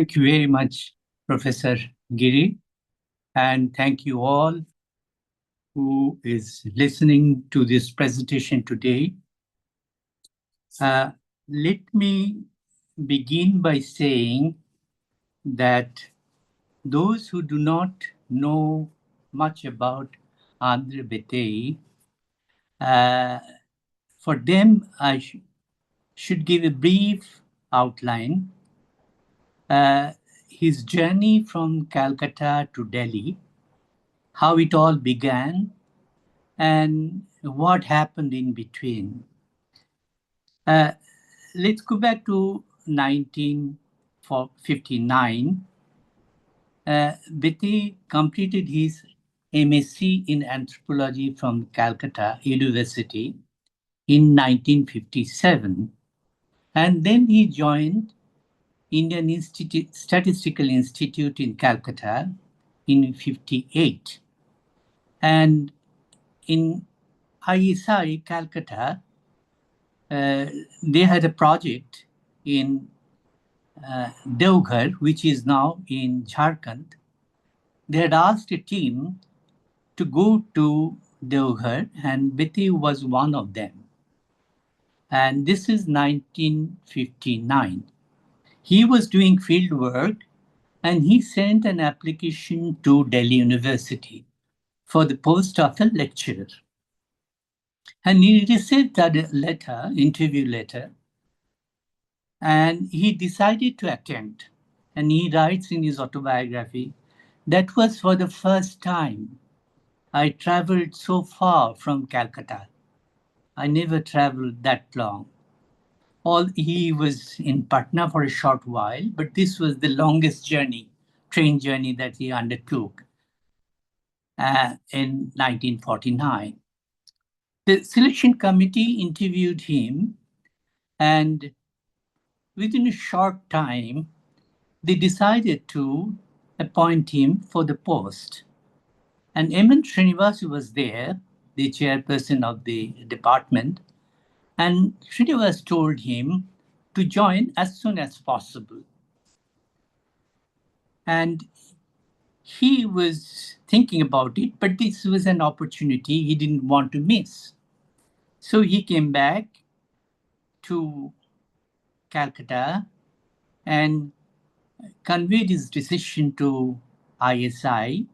Thank you very much, Professor Giri, and thank you all who is listening to this presentation today. Let me begin by saying that those who do not know much about André Béteille, for them I should give a brief outline. His journey from Calcutta to Delhi, how it all began, and what happened in between. Let's go back to 1959. Beteille completed his MSc in anthropology from Calcutta University in 1957. And then he joined Indian Statistical Institute in Calcutta in 58. And in ISI Calcutta, they had a project in Deoghar, which is now in Jharkhand. They had asked a team to go to Deoghar, and Beteille was one of them. And this is 1959. He was doing field work, and he sent an application to Delhi University for the post of a lecturer. And he received that letter, interview letter, and he decided to attend. And he writes in his autobiography, "That was for the first time I traveled so far from Calcutta. I never traveled that long." He was in Patna for a short while, but this was the longest journey, train journey that he undertook in 1949. The selection committee interviewed him, and within a short time, they decided to appoint him for the post. And M.N. Srinivas was there, the chairperson of the department, and Srinivas told him to join as soon as possible. And he was thinking about it, but this was an opportunity he didn't want to miss. So he came back to Calcutta and conveyed his decision to ISI.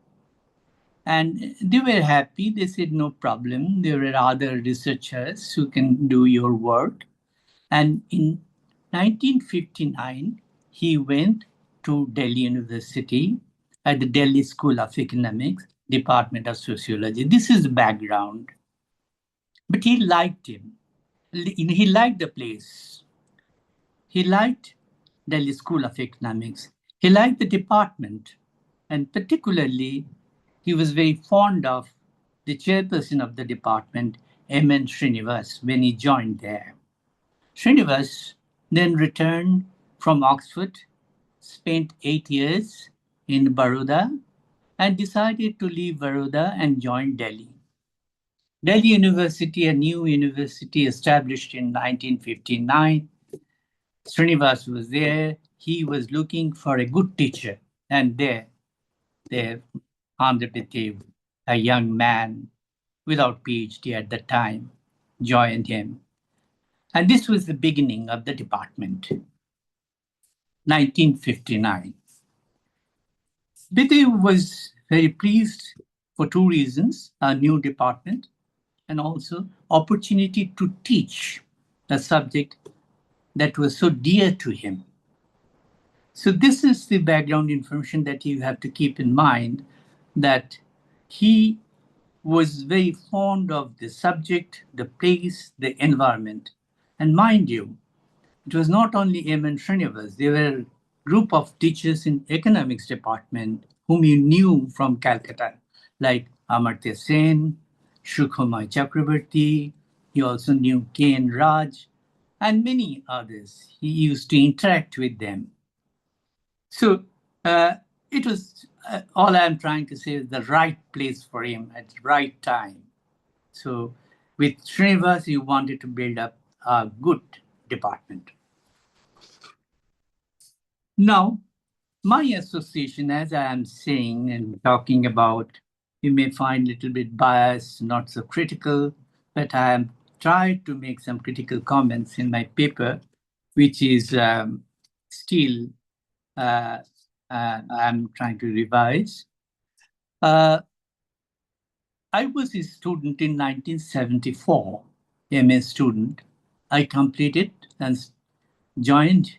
And they were happy. They said, no problem. There are other researchers who can do your work. And in 1959, he went to Delhi University at the Delhi School of Economics, Department of Sociology. This is the background. But he liked him. He liked the place. He liked Delhi School of Economics. He liked the department. And particularly, he was very fond of the chairperson of the department, M.N. Srinivas, when he joined there. Srinivas then returned from Oxford, spent 8 years in Baroda, and decided to leave Baroda and join Delhi. Delhi University, a new university established in 1959. Srinivas was there. He was looking for a good teacher, and there André Béteille, a young man without PhD at the time, joined him. And this was the beginning of the department, 1959. Beteille was very pleased for two reasons: a new department and also opportunity to teach a subject that was so dear to him. So this is the background information that you have to keep in mind, that he was very fond of the subject, the place, the environment. And mind you, it was not only M.N. Srinivas. There were a group of teachers in economics department whom he knew from Calcutta, like Amartya Sen, Sukhmay Chakrabarti. He also knew K.N. Raj and many others. He used to interact with them. So it was all I'm trying to say is the right place for him at the right time. So with Srinivas, he wanted to build up a good department. Now, My association, as I am saying and talking about, you may find a little bit biased, not so critical, but I am tried to make some critical comments in my paper, which is still I'm trying to revise. I was a student in 1974, MA student. I completed and joined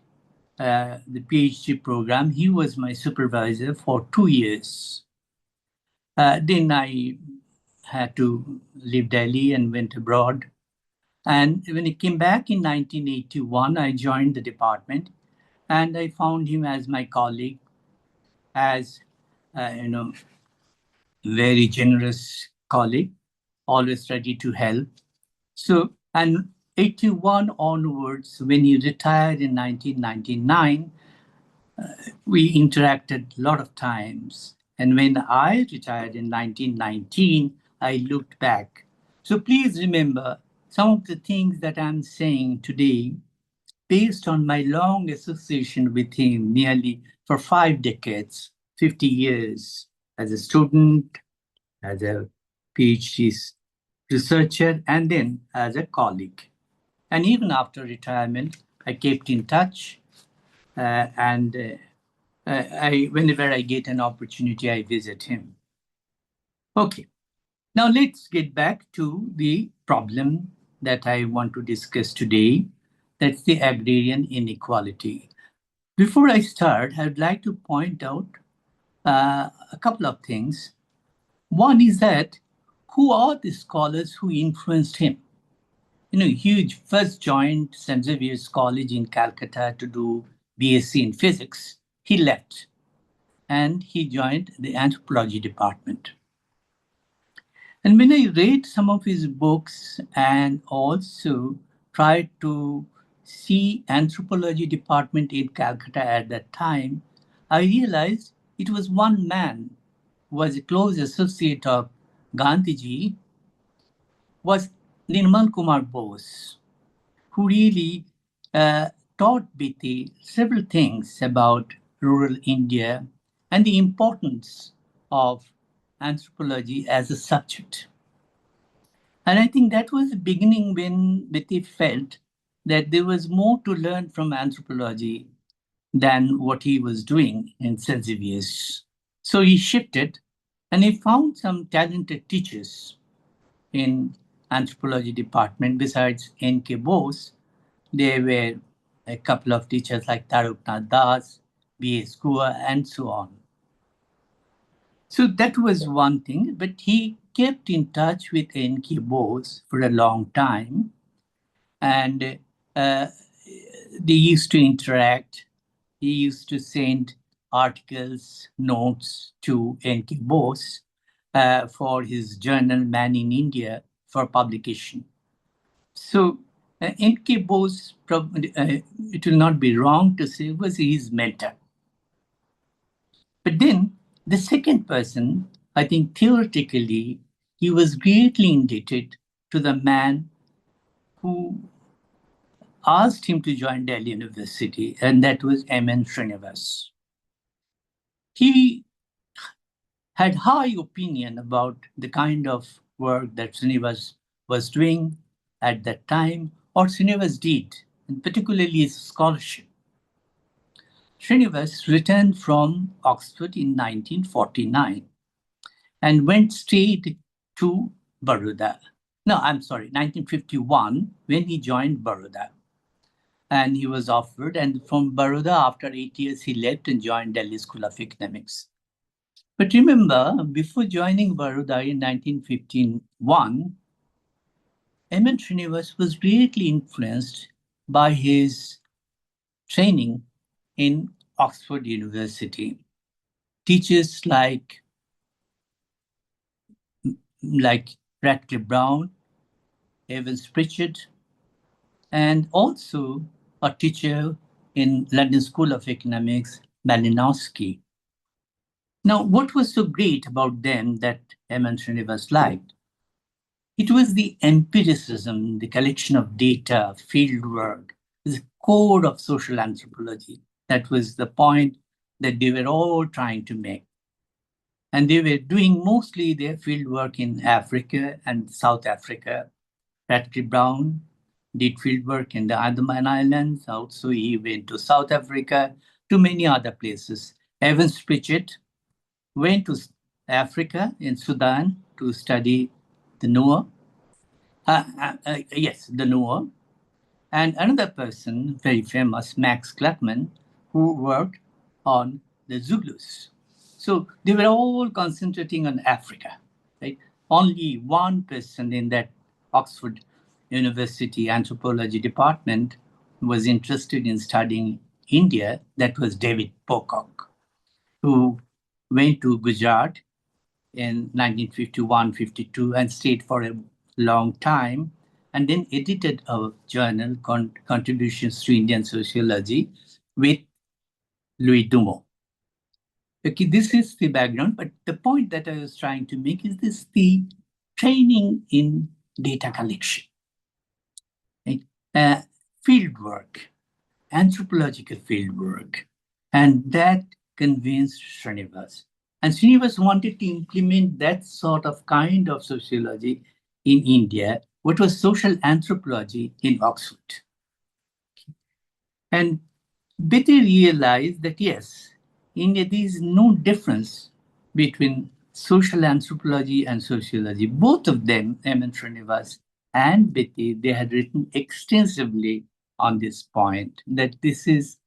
the PhD program. He was my supervisor for 2 years. Then I had to leave Delhi and went abroad. And when he came back in 1981, I joined the department and I found him as my colleague, as very generous colleague, always ready to help. So, and 81 onwards, when he retired in 1999, we interacted a lot of times. And when I retired in 1919, I looked back. So please remember some of the things that I'm saying today, based on my long association with him, nearly for 5 decades, 50 years, as a student, as a PhD researcher, and then as a colleague. And even after retirement, I kept in touch, and whenever I get an opportunity, I visit him. Okay, now let's get back to the problem that I want to discuss today. That's the agrarian inequality. Before I start, I'd like to point out a couple of things. One is that who are the scholars who influenced him? Huge first joined St. Xavier's College in Calcutta to do BSc in physics. He left and he joined the anthropology department. And when I read some of his books and also tried to see anthropology department in Calcutta at that time, I realized it was one man who was a close associate of Gandhiji, was Nirmal Kumar Bose, who really taught Beteille several things about rural India and the importance of anthropology as a subject. And I think that was the beginning when Beteille felt that there was more to learn from anthropology than what he was doing in St. Xavier's. So he shifted and he found some talented teachers in anthropology department. Besides N.K. Bose, there were a couple of teachers like Taruknath Das, B.S. Gua, and so on. So that was one thing, but he kept in touch with N.K. Bose for a long time, and they used to interact. He used to send articles, notes to N.K. Bose for his journal Man in India for publication. So N.K. Bose, it will not be wrong to say, was his mentor. But then the second person, I think theoretically, he was greatly indebted to the man who asked him to join Delhi University, and that was M.N. Srinivas. He had high opinion about the kind of work that Srinivas was doing at that time, or Srinivas did, and particularly his scholarship. Srinivas returned from Oxford in 1949 and went straight to Baroda. No, I'm sorry, 1951, when he joined Baroda. And he was offered, and from Baroda, after 8 years, he left and joined Delhi School of Economics. But remember, before joining Baroda in 1951, M.N. Srinivas was greatly influenced by his training in Oxford University. Teachers like Radcliffe Brown, Evans Pritchard, and also a teacher in London School of Economics, Malinowski. Now, what was so great about them that M.N. Srinivas liked? It was the empiricism, the collection of data, field work, the core of social anthropology. That was the point that they were all trying to make. And they were doing mostly their field work in Africa and South Africa. Patrick Brown did field work in the Andaman Islands. Also, he went to South Africa, to many other places. Evans Pritchett went to Africa in Sudan to study the Noah. The Noah. And another person, very famous, Max Gluckman, who worked on the Zulus. So they were all concentrating on Africa, right? Only one person in that Oxford University anthropology department was interested in studying India. That was David Pocock, who went to Gujarat in 1951-52 and stayed for a long time, and then edited a journal, Contributions to Indian Sociology, with Louis Dumont. Okay, this is the background, but the point that I was trying to make is this: the training in data collection, right? Field work, anthropological field work, and that convinced Srinivas. And Srinivas wanted to implement that sort of kind of sociology in India, what was social anthropology in Oxford. And Beteille realized that, yes, India, there is no difference between social anthropology and sociology. Both of them, M. N. Srinivas and Beteille, they had written extensively on this point, that this is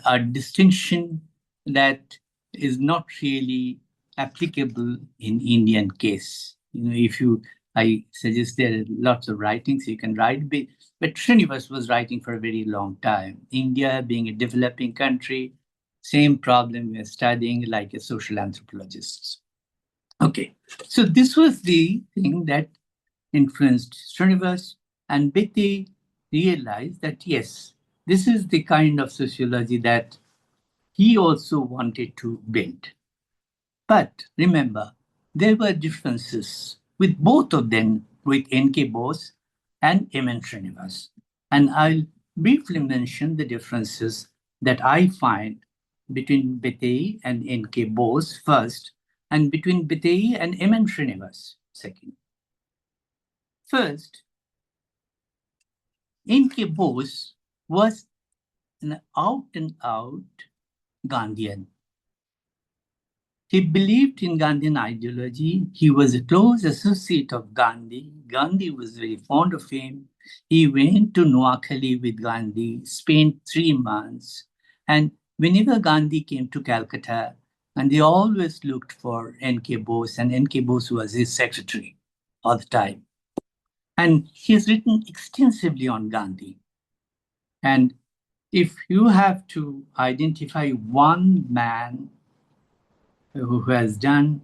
a distinction that is not really applicable in Indian case. I suggest there are lots of writings you can write, but Srinivas was writing for a very long time. India being a developing country, same problem we're studying like a social anthropologist. Okay, so this was the thing that influenced Srinivas, and Beteille realized that, yes, this is the kind of sociology that he also wanted to build. But remember, there were differences with both of them, with N.K. Bose and M. N. Srinivas. And I'll briefly mention the differences that I find between Beteille and N.K. Bose first, and between Beteille and M. N. Srinivas second. First, N.K. Bose was an out-and-out Gandhian. He believed in Gandhian ideology. He was a close associate of Gandhi. Gandhi was very fond of him. He went to Noakhali with Gandhi, spent 3 months. And whenever Gandhi came to Calcutta, and they always looked for N.K. Bose, and N.K. Bose was his secretary all the time. And he has written extensively on Gandhi. And if you have to identify one man who has done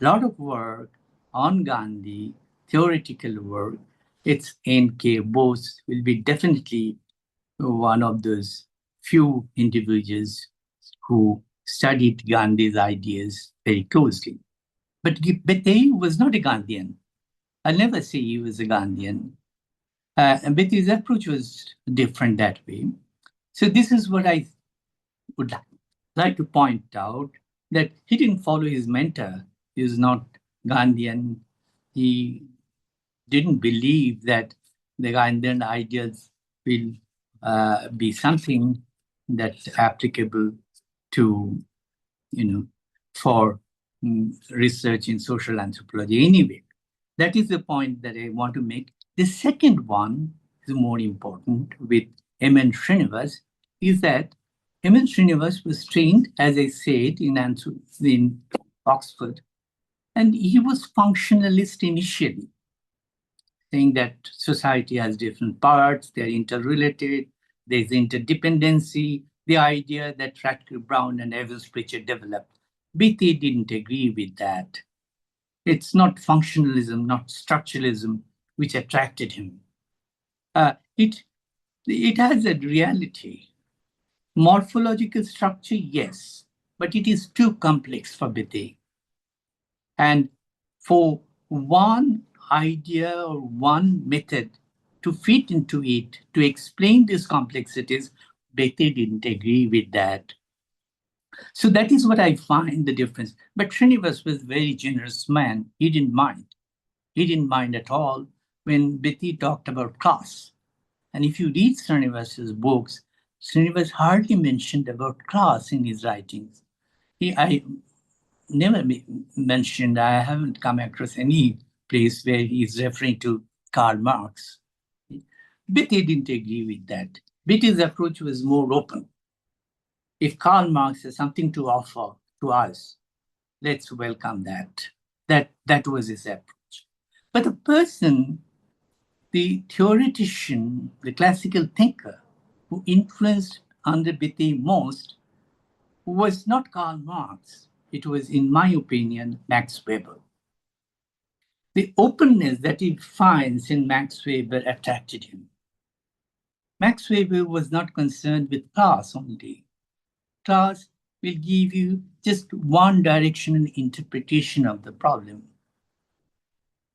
a lot of work on Gandhi, theoretical work, it's N.K. Bose will be definitely one of those few individuals who studied Gandhi's ideas very closely. But Beteille was not a Gandhian. I'll never say he was a Gandhian. But his approach was different that way. So this is what I would like to point out, that he didn't follow his mentor. He was not Gandhian. He didn't believe that the Gandhian ideas will be something that's applicable to, for research in social anthropology anyway. That is the point that I want to make. The second one is more important with M. N. Srinivas, is that M. N. Srinivas was trained, as I said, in Oxford, and he was functionalist initially, saying that society has different parts, they're interrelated, there's interdependency, the idea that Radcliffe Brown and Evans Pritchett developed. Beteille didn't agree with that. It's not functionalism, not structuralism, which attracted him. It has a reality. Morphological structure, yes, but it is too complex for Beteille. And for one idea or one method to fit into it, to explain these complexities, Beteille didn't agree with that. So that is what I find the difference. But Srinivas was a very generous man. He didn't mind. He didn't mind at all when Beteille talked about class. And if you read Srinivas's books, Srinivas hardly mentioned about class in his writings. I never mentioned, I haven't come across any place where he's referring to Karl Marx. Beteille didn't agree with that. Beteille's approach was more open. If Karl Marx has something to offer to us, let's welcome that. That was his approach. But the person, the theoretician, the classical thinker who influenced André Béteille most was not Karl Marx. It was, in my opinion, Max Weber. The openness that he finds in Max Weber attracted him. Max Weber was not concerned with class only. Class will give you just one directional interpretation of the problem.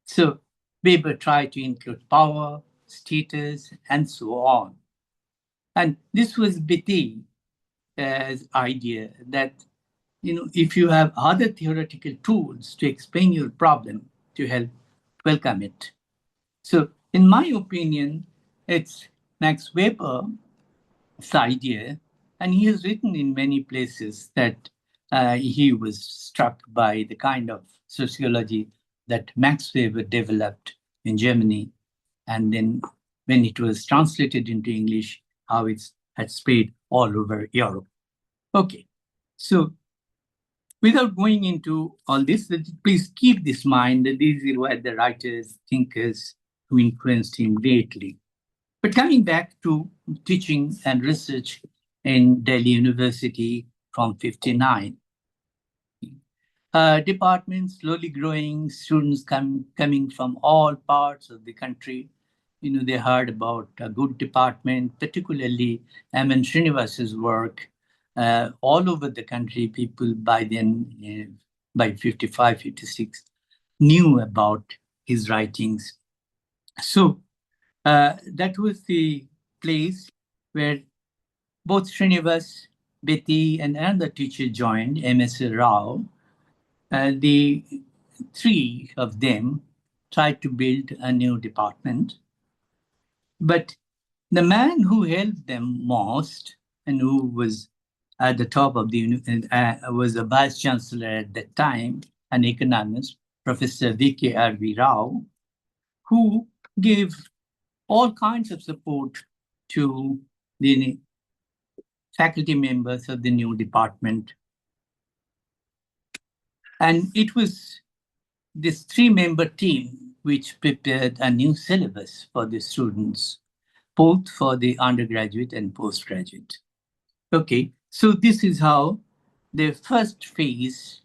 So Weber tried to include power, status, and so on. And this was Beteille's idea that, if you have other theoretical tools to explain your problem, to help, welcome it. So in my opinion, it's Max Weber's idea, and he has written in many places that he was struck by the kind of sociology that Max Weber developed in Germany, and then when it was translated into English, how it had spread all over Europe. Okay, so without going into all this, please keep this in mind that these were the writers, thinkers who influenced him greatly. But coming back to teaching and research in Delhi University from 59, department slowly growing, students coming from all parts of the country. They heard about a good department, particularly M.N. Srinivas's work. All over the country, people by then, by 55, 56, knew about his writings. So that was the place where both Srinivas, Beteille, and another teacher joined, M.S. Rao. The three of them tried to build a new department. But the man who helped them most and who was at the top of the was a vice chancellor at that time, an economist, Professor V.K. R.V. Rao, who gave all kinds of support to the faculty members of the new department. And it was this three-member team which prepared a new syllabus for the students, both for the undergraduate and postgraduate. Okay, so this is how the first phase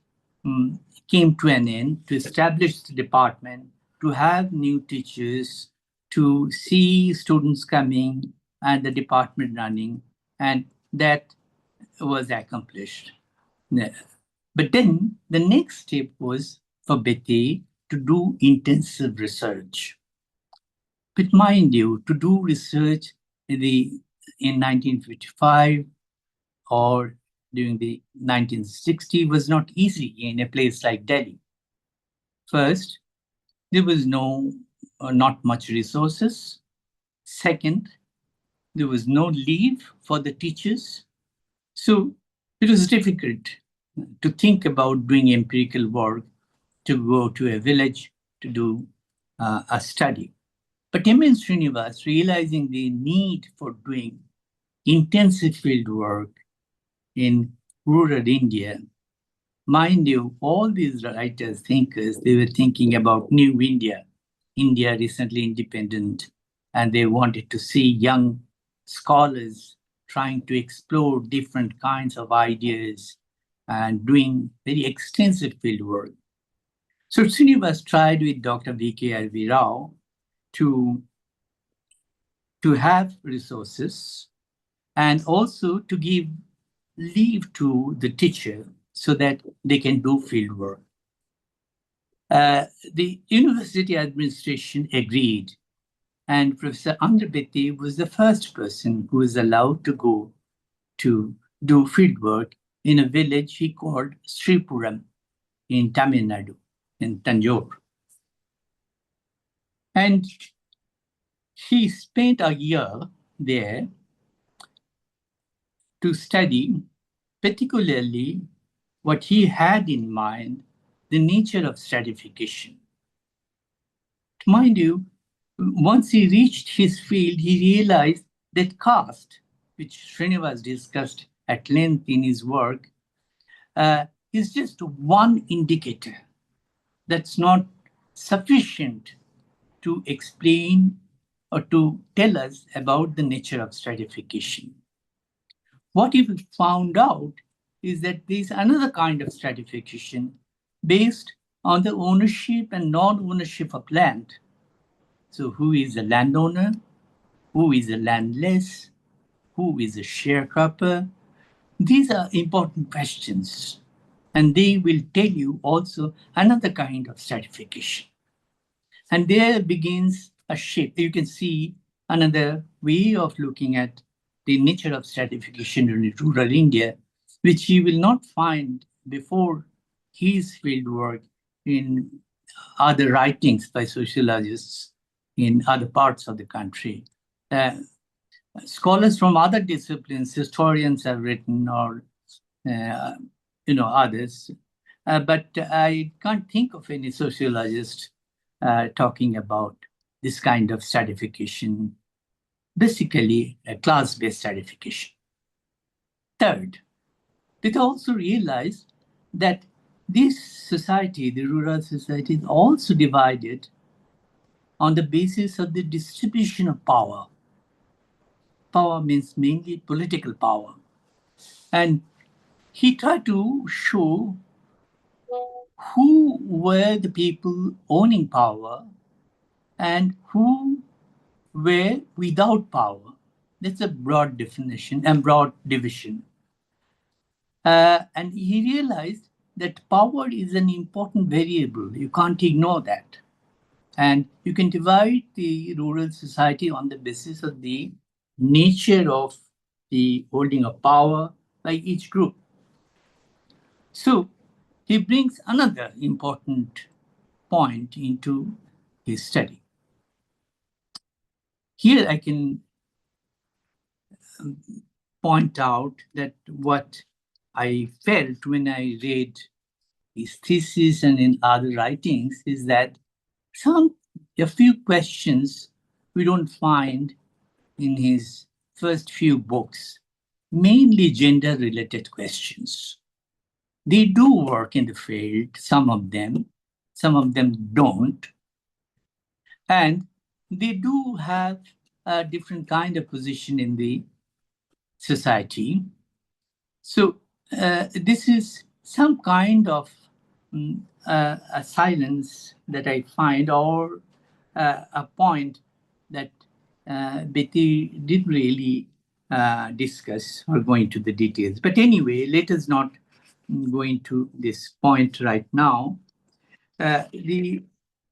came to an end, to establish the department, to have new teachers, to see students coming and the department running, and that was accomplished. But then the next step was for Beteille to do intensive research. But mind you, to do research in 1955 or during the 1960s was not easy in a place like Delhi. First, there was not much resources. Second, there was no leave for the teachers. So it was difficult to think about doing empirical work, to go to a village to do a study. But M.N. Srinivas, realizing the need for doing intensive field work in rural India, mind you, all these writers, thinkers, they were thinking about new India, India recently independent, and they wanted to see young scholars trying to explore different kinds of ideas and doing very extensive field work. So Srinivas tried with Dr. V.K. R.V. Rao to have resources and also to give leave to the teacher so that they can do field work. The university administration agreed, and Professor André Béteille was the first person who was allowed to go to do field work in a village he called Sripuram in Tamil Nadu, in Tanjore. And he spent a year there to study, particularly what he had in mind, the nature of stratification. Mind you, once he reached his field, he realized that caste, which Srinivas discussed at length in his work, is just one indicator that's not sufficient to explain or to tell us about the nature of stratification. What he found out is that there's another kind of stratification based on the ownership and non-ownership of land. So who is a landowner? Who is a landless? Who is a sharecropper? These are important questions, and they will tell you also another kind of stratification. And there begins a shift. You can see another way of looking at the nature of stratification in rural India, which you will not find before his fieldwork in other writings by sociologists in other parts of the country. Scholars from other disciplines, historians have written, or others, but I can't think of any sociologist talking about this kind of stratification, basically a class-based stratification. Third, they also realized that this society, the rural society, is also divided on the basis of the distribution of power. Power means mainly political power. And he tried to show who were the people owning power and who were without power. That's a broad definition and broad division. And he realized that power is an important variable. You can't ignore that. And you can divide the rural society on the basis of the nature of the holding of power by each group. So he brings another important point into his study. Here I can point out that what I felt when I read his thesis and in other writings is that a few questions we don't find in his first few books, mainly gender-related questions. They do work in the field, some of them don't. And they do have a different kind of position in the society. So this is some kind of a silence that I find, or a point that Beteille did really discuss or go into the details. But anyway, let us not go into this point right now. The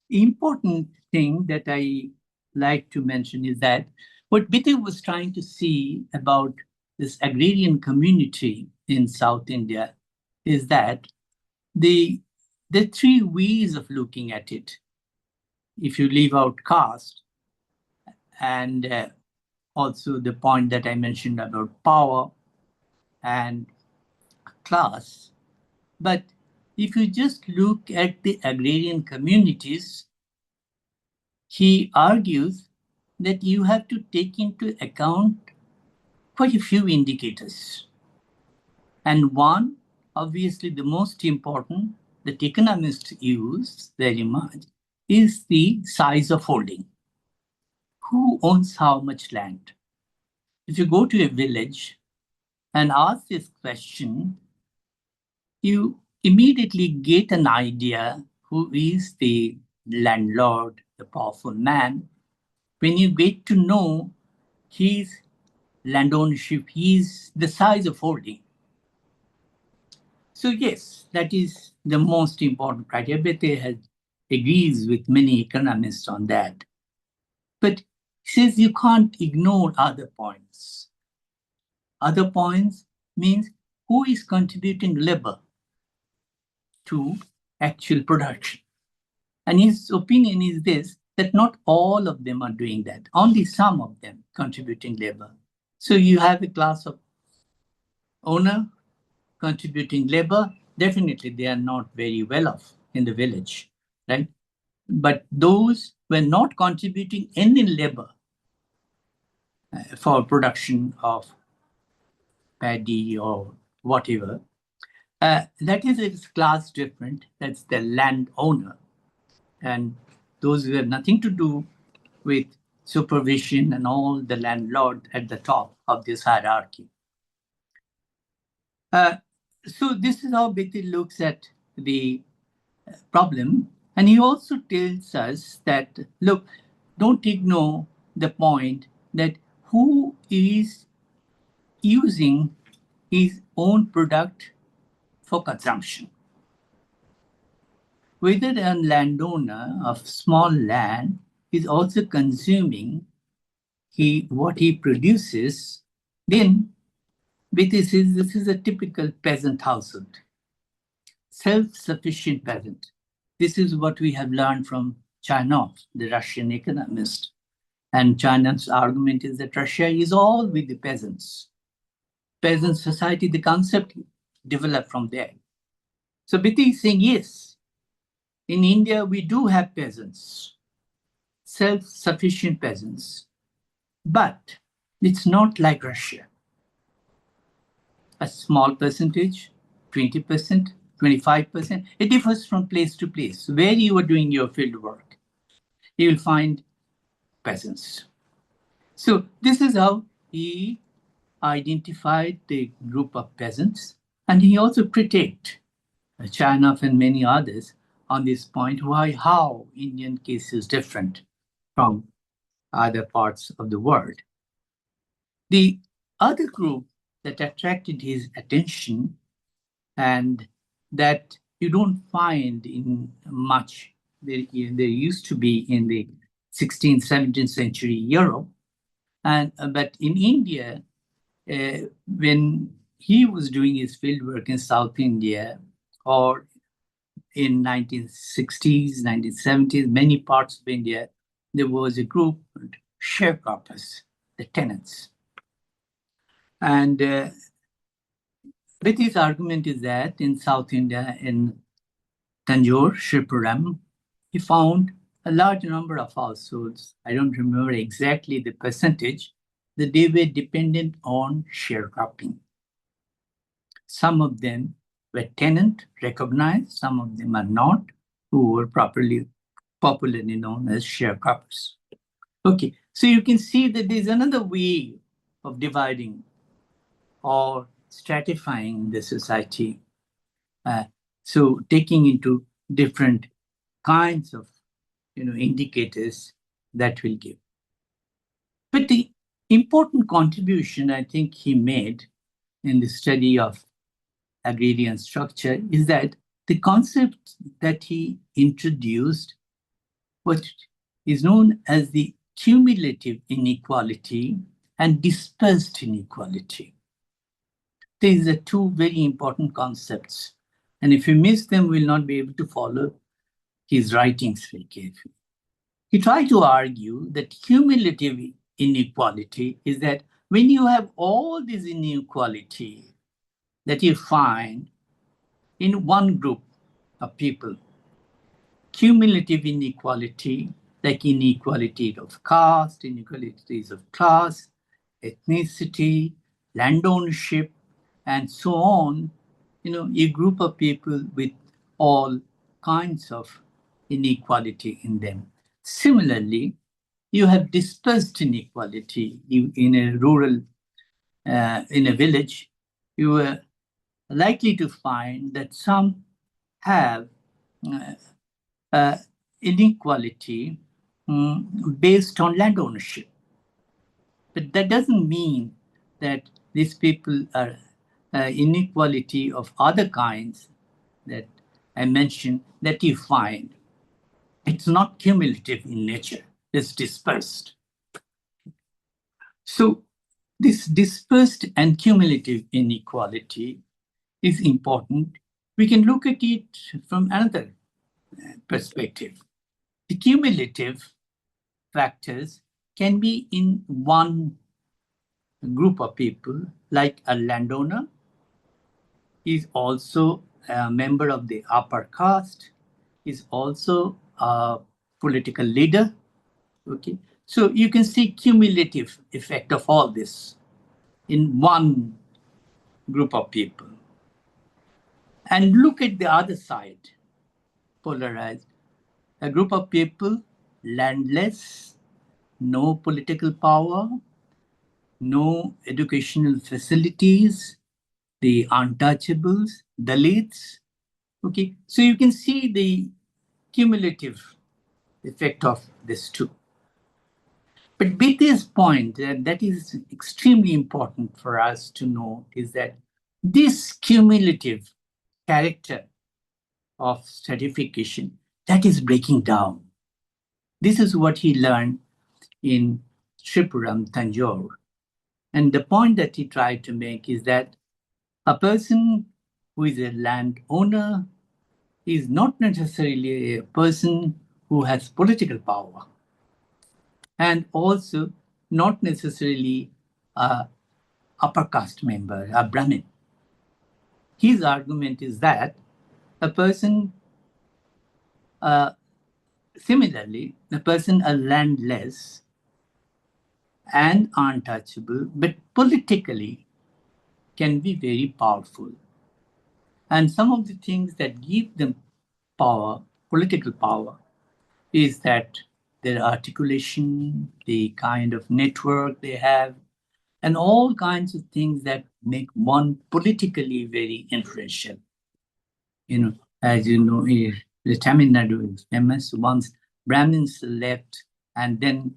important thing that I like to mention is that what Beteille was trying to see about this agrarian community in South India is that the three ways of looking at it, if you leave out caste and also the point that I mentioned about power and class, but if you just look at the agrarian communities, he argues that you have to take into account quite a few indicators. And one, obviously the most important, that economists use very much, is the size of holding. Who owns how much land? If you go to a village and ask this question, you immediately get an idea who is the landlord, the powerful man. When you get to know his land ownership, his the size of holding. So yes, that is the most important criteria. Beteille agrees with many economists on that. But he says you can't ignore other points. Other points means who is contributing labor to actual production. And his opinion is this, that not all of them are doing that, only some of them contributing labor. So you have a class of owner contributing labor, definitely they are not very well off in the village, right? But those were not contributing any labor for production of paddy or whatever, that is its class different. That's the landowner. And those who have nothing to do with supervision and all the landlord at the top of this hierarchy. So this is how Beteille looks at the problem. And he also tells us that, look, don't ignore the point that who is using his own product for consumption. Whether a landowner of small land is also consuming what he produces, then this is a typical peasant household, self-sufficient peasant. This is what we have learned from China, the Russian economist. And China's argument is that Russia is all with the peasants. Peasant society, the concept developed from there. So Beteille is saying, yes, in India, we do have peasants, self-sufficient peasants, but it's not like Russia. A small percentage, 20%, 25%, it differs from place to place. Where you are doing your field work, you will find peasants. So this is how he identified the group of peasants, and he also critiqued China and many others on this point, how Indian case is different from other parts of the world. The other group that attracted his attention and that you don't find in much, there used to be in the 16th, 17th century Europe, but in India, when he was doing his fieldwork in South India or in 1960s, 1970s, many parts of India, there was a group called sharecroppers, the tenants. And Beteille's argument is that in South India, in Tanjore, Shripuram, he found a large number of households. I don't remember exactly the percentage, that they were dependent on sharecropping. Some of them were tenant recognized, some of them are not, who were popularly known as sharecroppers. Okay, so you can see that there's another way of dividing or stratifying the society. So taking into different kinds of indicators that will give. But the important contribution I think he made in the study of agrarian structure is that the concept that he introduced, what is known as the cumulative inequality and dispersed inequality. These are two very important concepts. And if you miss them, we'll not be able to follow his writings very carefully. He tried to argue that cumulative inequality is that when you have all this inequality that you find in one group of people, cumulative inequality, like inequality of caste, inequalities of class, ethnicity, land ownership, and so on, a group of people with all kinds of inequality in them. Similarly, you have dispersed inequality in a rural, in a village. You are likely to find that some have inequality based on land ownership. But that doesn't mean that these people are inequality of other kinds that I mentioned that you find. It's not cumulative in nature, it's dispersed. So this dispersed and cumulative inequality is important, we can look at it from another perspective. The cumulative factors can be in one group of people, like a landowner is also a member of the upper caste, is also a political leader. Okay, so you can see cumulative effect of all this in one group of people. And look at the other side, polarized. A group of people, landless, no political power, no educational facilities, the untouchables, Dalits. Okay, so you can see the cumulative effect of this too. But Beteille's point, that is extremely important for us to know, is that this cumulative character of stratification, that is breaking down. This is what he learned in Tripuram, Tanjore. And the point that he tried to make is that a person who is a landowner is not necessarily a person who has political power, and also not necessarily a upper caste member, a Brahmin. His argument is that a person, similarly, a person a landless and untouchable, but politically can be very powerful. And some of the things that give them power, political power, is that their articulation, the kind of network they have, and all kinds of things that make one politically very influential. As you know, the Tamil Nadu is famous. Once Brahmins left, and then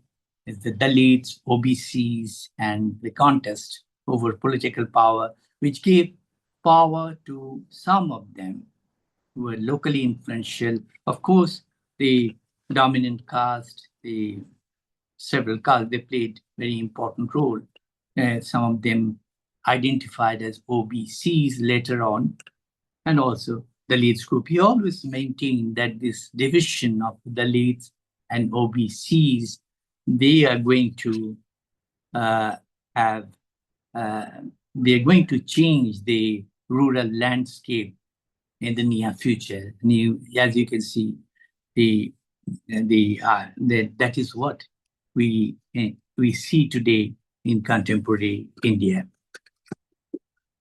the Dalits, OBCs, and the contest over political power, which gave power to some of them who were locally influential. Of course, the dominant caste, the several castes, they played very important role. Some of them identified as OBCs later on, and also the Dalits group. He always maintained that this division of Dalits and OBCs, they are going to they are going to change the rural landscape in the near future. As you can see, that is what we see today in contemporary India.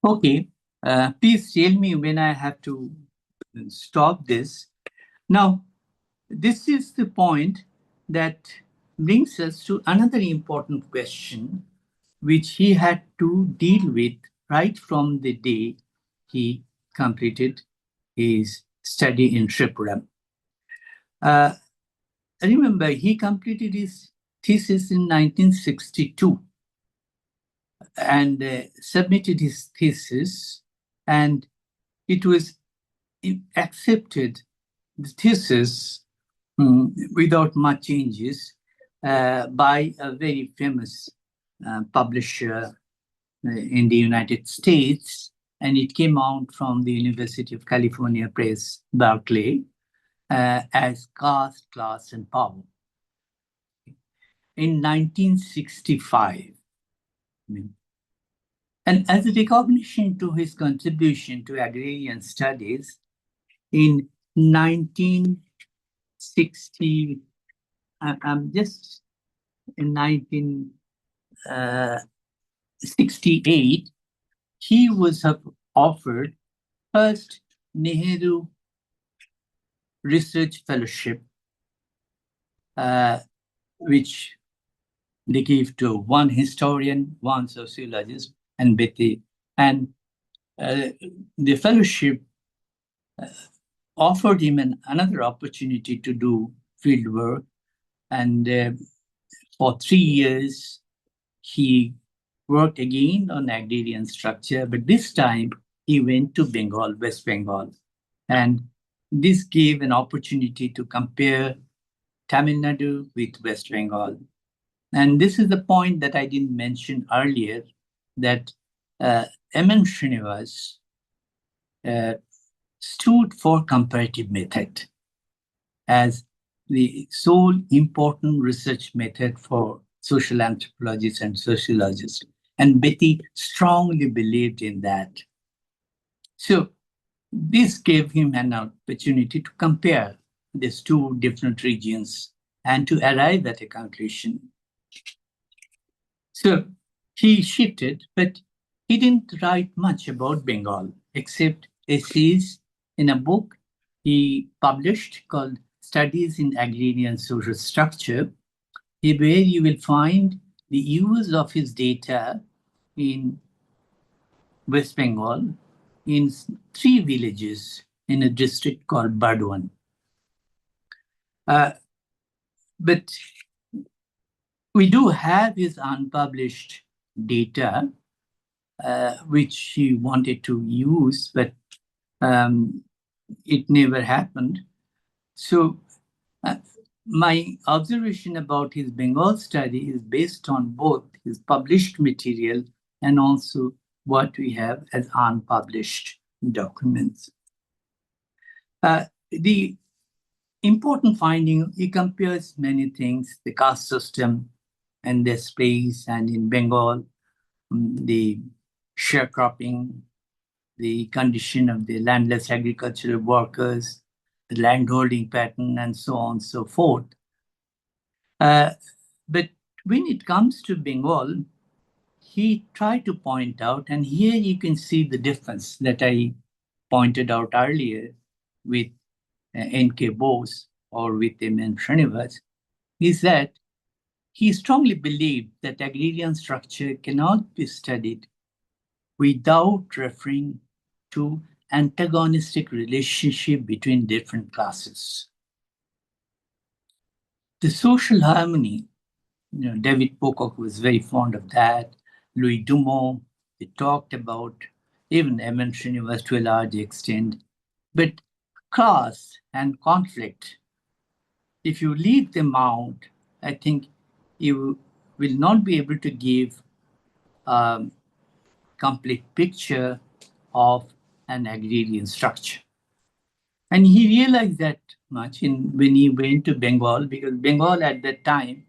Okay, please tell me when I have to stop this. Now, this is the point that brings us to another important question, which he had to deal with right from the day he completed his study in Tripura. Remember, he completed his thesis in 1962 and submitted his thesis, and it was accepted, the thesis, without much changes, by a very famous publisher in the United States, and it came out from the University of California Press, Berkeley, as Caste, Class, and Power. In 1965. And as a recognition to his contribution to agrarian studies, in 1960, in 1968, he was offered first Nehru Research Fellowship, which they gave to one historian, one sociologist, and Beteille. And the fellowship offered him another opportunity to do field work. And for 3 years, he worked again on agrarian structure, but this time he went to Bengal, West Bengal. And this gave an opportunity to compare Tamil Nadu with West Bengal. And this is the point that I didn't mention earlier, that M.N. Srinivas stood for comparative method as the sole important research method for social anthropologists and sociologists. And Beteille strongly believed in that. So this gave him an opportunity to compare these two different regions and to arrive at a conclusion. So he shifted, but he didn't write much about Bengal, except essays in a book he published called Studies in Agrarian Social Structure, where you will find the use of his data in West Bengal in 3 villages in a district called Burdwan. But we do have his unpublished data, which he wanted to use, but it never happened. So my observation about his Bengal study is based on both his published material and also what we have as unpublished documents. The important finding, he compares many things, the caste system and the space, and in Bengal, the sharecropping, the condition of the landless agricultural workers, the landholding pattern, and so on and so forth. But when it comes to Bengal, he tried to point out, and here you can see the difference that I pointed out earlier with N.K. Bose or with M.N. Srinivas, is that he strongly believed that agrarian structure cannot be studied without referring to antagonistic relationship between different classes. The social harmony, David Pocock was very fond of that. Louis Dumont, they talked about, even M.N. Srinivas to a large extent. But class and conflict, if you leave them out, I think you will not be able to give a complete picture of an agrarian structure. And he realized that much when he went to Bengal, because Bengal at that time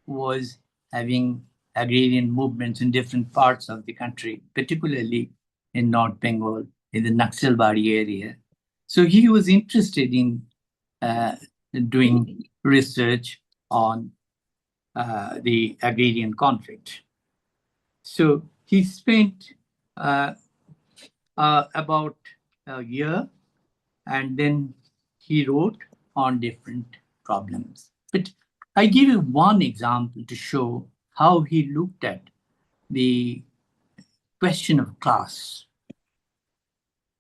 was having agrarian movements in different parts of the country, particularly in North Bengal, in the Naxalbari area. So he was interested in doing research on the agrarian conflict. So he spent about a year, and then he wrote on different problems. But I give you one example to show how he looked at the question of class.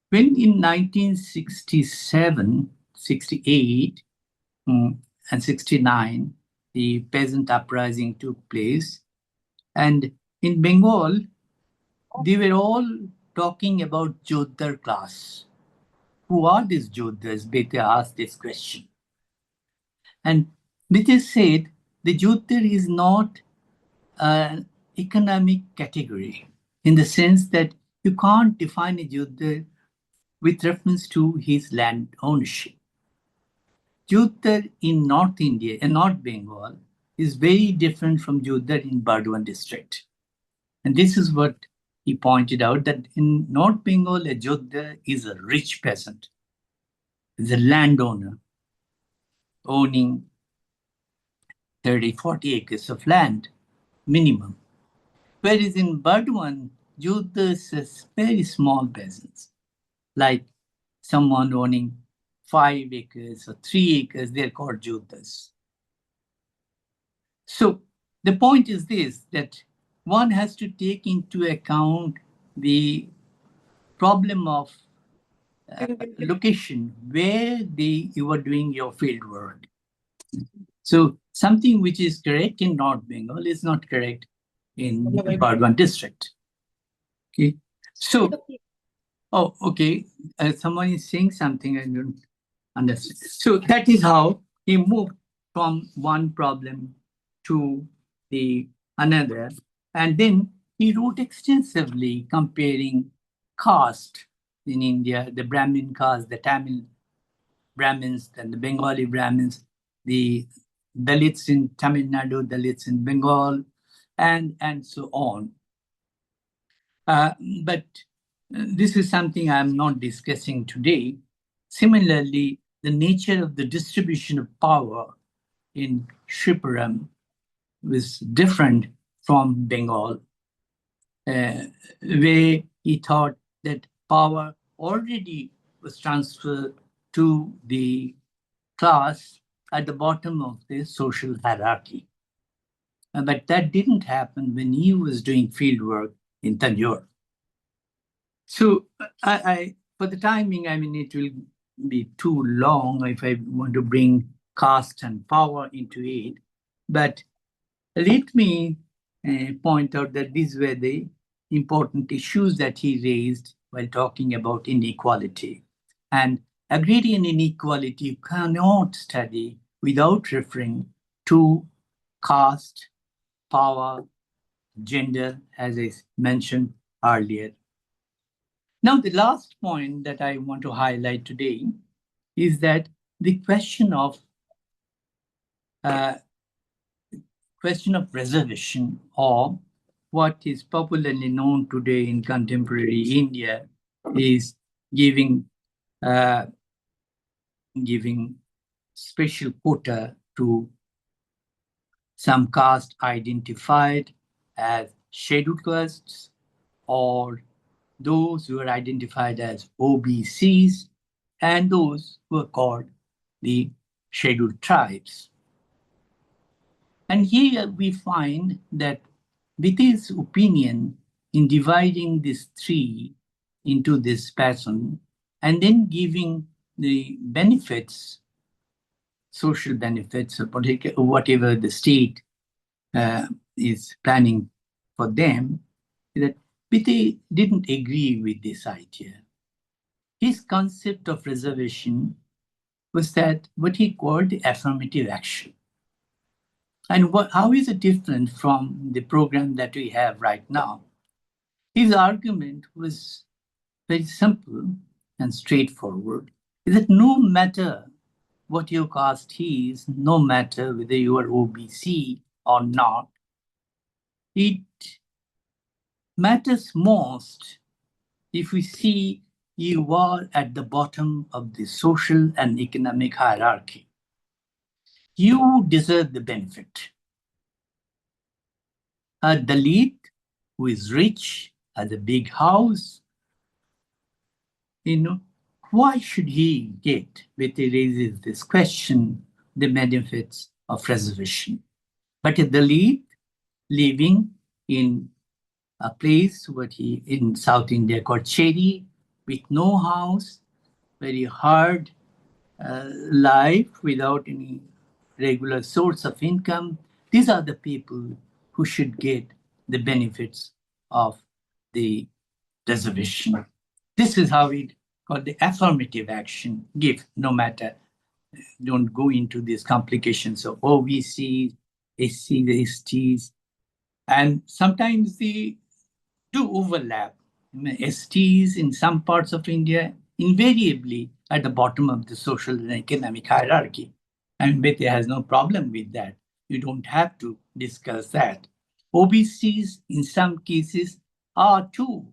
When in 1967, 68, and 69, the peasant uprising took place, and in Bengal, they were all talking about Jodhar class. Who are these Jodhars? Beteille asked this question. And Beteille said the Jodhar is not an economic category in the sense that you can't define a Jodhar with reference to his land ownership. Jodhar in North India and North Bengal is very different from Jodhar in Burdwan district. And this is what he pointed out, that in North Bengal, a Jodhar is a rich peasant, is a landowner owning 30, 40 acres of land, minimum. Whereas in Burdwan, Jodhars is very small peasants, like someone owning 5 acres or 3 acres, they're called Jodhars. So the point is this, that one has to take into account the problem of location where you are doing your field work. So something which is correct in North Bengal is not correct in Burdwan district. Okay. So, oh, okay. Someone is saying something I don't understand. So that is how he moved from one problem to the another. And then he wrote extensively comparing caste in India, the Brahmin caste, the Tamil Brahmins, then the Bengali Brahmins, the Dalits in Tamil Nadu, Dalits in Bengal, and so on. But this is something I'm not discussing today. Similarly, the nature of the distribution of power in Shripuram was different from Bengal, where he thought that power already was transferred to the class at the bottom of the social hierarchy. But that didn't happen when he was doing fieldwork in Tanjore. So for the timing, I mean, it will be too long if I want to bring caste and power into it. But let me point out that these were the important issues that he raised while talking about inequality. And agrarian inequality you cannot study without referring to caste, power, gender, as I mentioned earlier. Now, the last point that I want to highlight today is that the question of reservation, or what is popularly known today in contemporary India, is giving special quota to some caste identified as scheduled castes, or those who are identified as OBCs, and those who are called the scheduled tribes. And here we find that Beteille's opinion in dividing these three into this pattern and then giving the benefits, social benefits, or whatever the state is planning for them, that Beteille didn't agree with this idea. His concept of reservation was that what he called the affirmative action. And how is it different from the program that we have right now? His argument was very simple and straightforward, is that no matter what your caste is, no matter whether you are OBC or not, it matters most if we see you are at the bottom of the social and economic hierarchy. You deserve the benefit. A Dalit who is rich, has a big house, why should he get, Beteille raises this question, the benefits of reservation? But a Dalit living in a place in South India called Cheri, with no house, very hard life without any regular source of income, these are the people who should get the benefits of the reservation. This is how we call the affirmative action, give, no matter, don't go into these complications of OBC, SC, the STs, and sometimes they do overlap. STs in some parts of India invariably at the bottom of the social and economic hierarchy. And Beteille has no problem with that. You don't have to discuss that. OBCs in some cases are too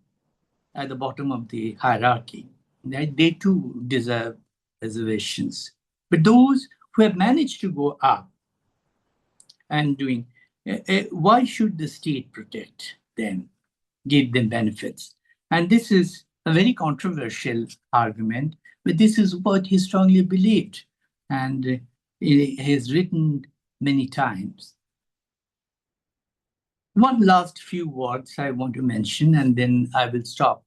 at the bottom of the hierarchy. They too deserve reservations. But those who have managed to go up and doing, why should the state protect them, give them benefits? And this is a very controversial argument, but this is what he strongly believed, and he has written many times. One last few words I want to mention, and then I will stop,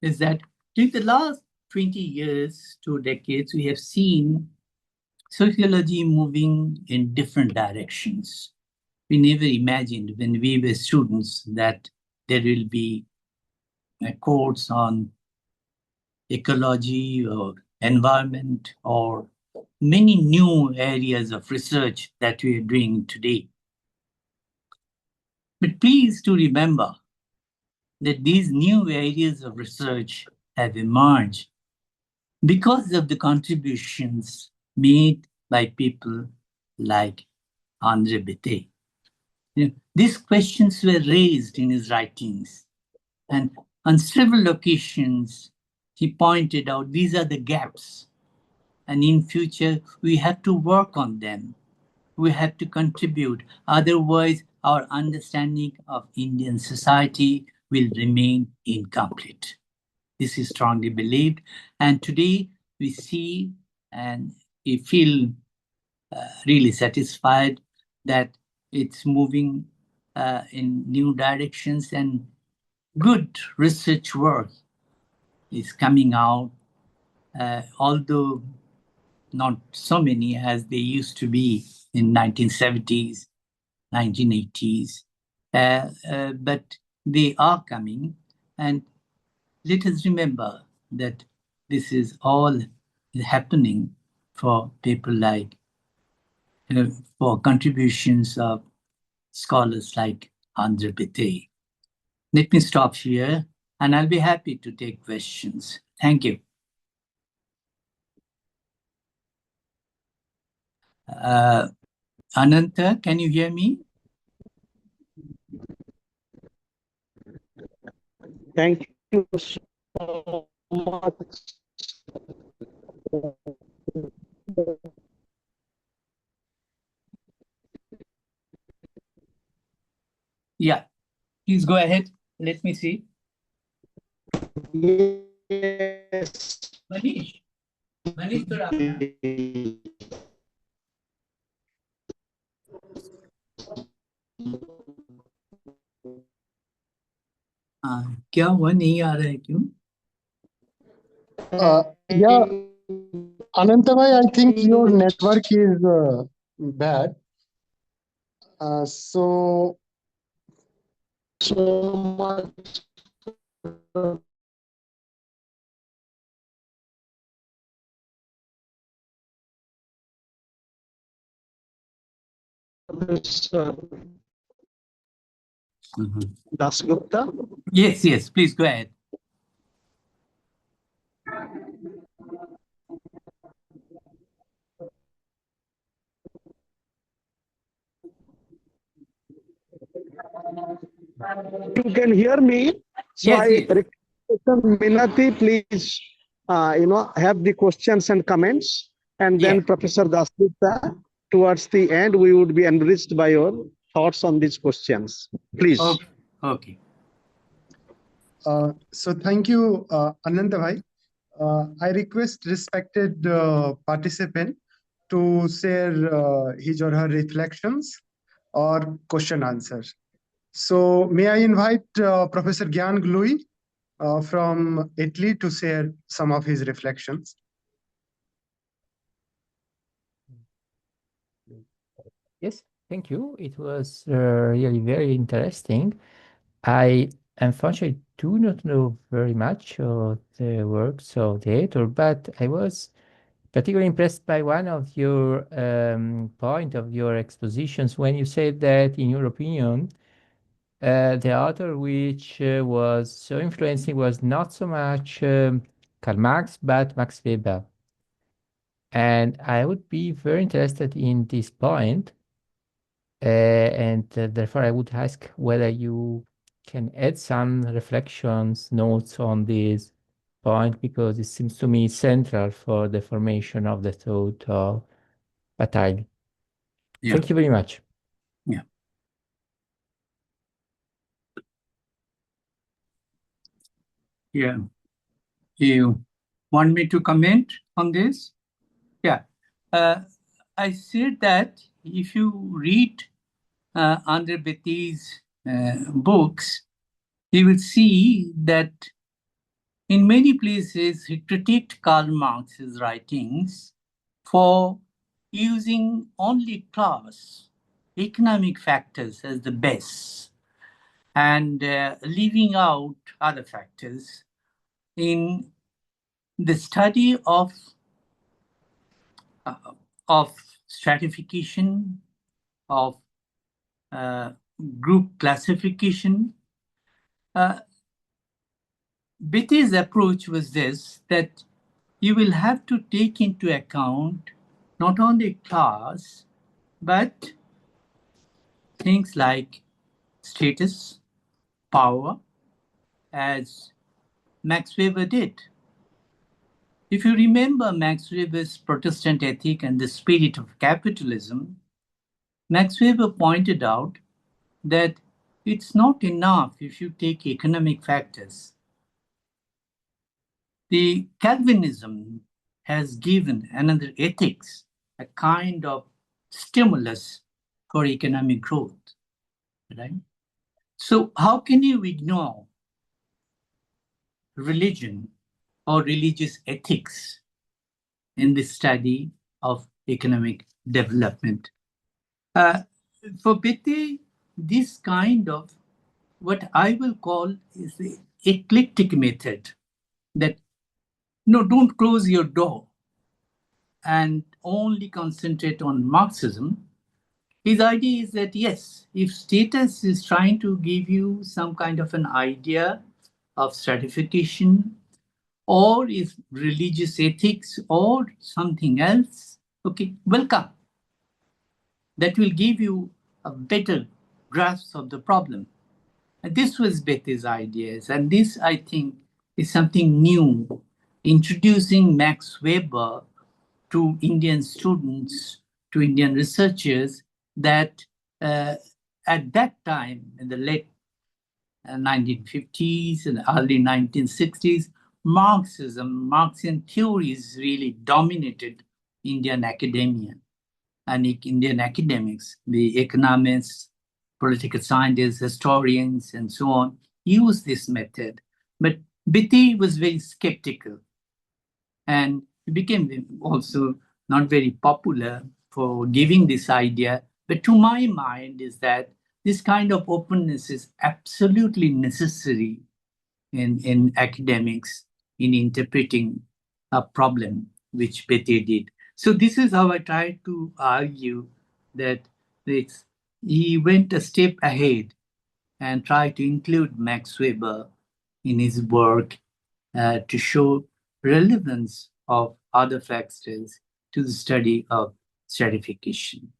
is that during the last 20 years, 2 decades, we have seen sociology moving in different directions. We never imagined when we were students that there will be a course on ecology or environment or many new areas of research that we are doing today. But please do remember that these new areas of research have emerged because of the contributions made by people like André Béteille. These questions were raised in his writings, and on several occasions, he pointed out these are the gaps, and in future, we have to work on them. We have to contribute. Otherwise, our understanding of Indian society will remain incomplete. This is strongly believed. And today we see and we feel really satisfied that it's moving in new directions, and good research work is coming out, although not so many as they used to be in 1970s, 1980s, but they are coming. And let us remember that this is all happening for people like, for contributions of scholars like André Béteille. Let me stop here, and I'll be happy to take questions. Thank you. Ananta, can you hear me? Thank you so much. Yeah, please go ahead. Let me see. Yes. Manish, थोड़ा अपना क्या हुआ, नहीं आ रहा है क्यों? Yeah, Anantabhai, I think your network is bad. So much. Dasgupta? Yes, please go ahead. You can hear me? So Yes, I request Minati, please, have the questions and comments, and then Professor Dasgupta, towards the end, we would be enriched by your thoughts on these questions. Please. Okay. So thank you, Anantabhai. I request respected participant to share his or her reflections or question answers. So may I invite Professor Gyan Glui from Italy to share some of his reflections. Yes, thank you. It was really very interesting. I unfortunately do not know very much of the works of the author, but I was particularly impressed by one of your point of your expositions when you said that, in your opinion, the author which was so influencing was not so much Karl Marx, but Max Weber. And I would be very interested in this point. And therefore, I would ask whether you can add some reflections, notes on this point, because it seems to me central for the formation of the thought of Beteille. Yeah. Thank you very much. Yeah. Yeah. You want me to comment on this? Yeah. I said that if you read André Béteille's books, you will see that in many places he critiqued Karl Marx's writings for using only class, economic factors as the base, and leaving out other factors in the study of stratification, of group classification. Beteille's approach was this, that you will have to take into account not only class, but things like status, power, as Max Weber did. If you remember Max Weber's Protestant Ethic and the Spirit of Capitalism, Max Weber pointed out that it's not enough if you take economic factors. The Calvinism has given another ethics a kind of stimulus for economic growth, right? So how can you ignore religion or religious ethics in the study of economic development? For Beteille, this kind of what I will call is the eclectic method, that no, don't close your door and only concentrate on Marxism. His idea is that yes, if status is trying to give you some kind of an idea of stratification, or if religious ethics or something else, okay, welcome. That will give you a better grasp of the problem. And this was Beteille's ideas, and this, I think, is something new, introducing Max Weber to Indian students, to Indian researchers, that at that time, in the late 1950s and early 1960s, Marxian theories really dominated Indian academia and Indian academics, the economists, political scientists, historians, and so on, use this method. But Beteille was very skeptical, and it became also not very popular for giving this idea. But to my mind is that this kind of openness is absolutely necessary in academics in interpreting a problem, which Beteille did. So this is how I try to argue that he went a step ahead and tried to include Max Weber in his work to show relevance of other factors to the study of stratification.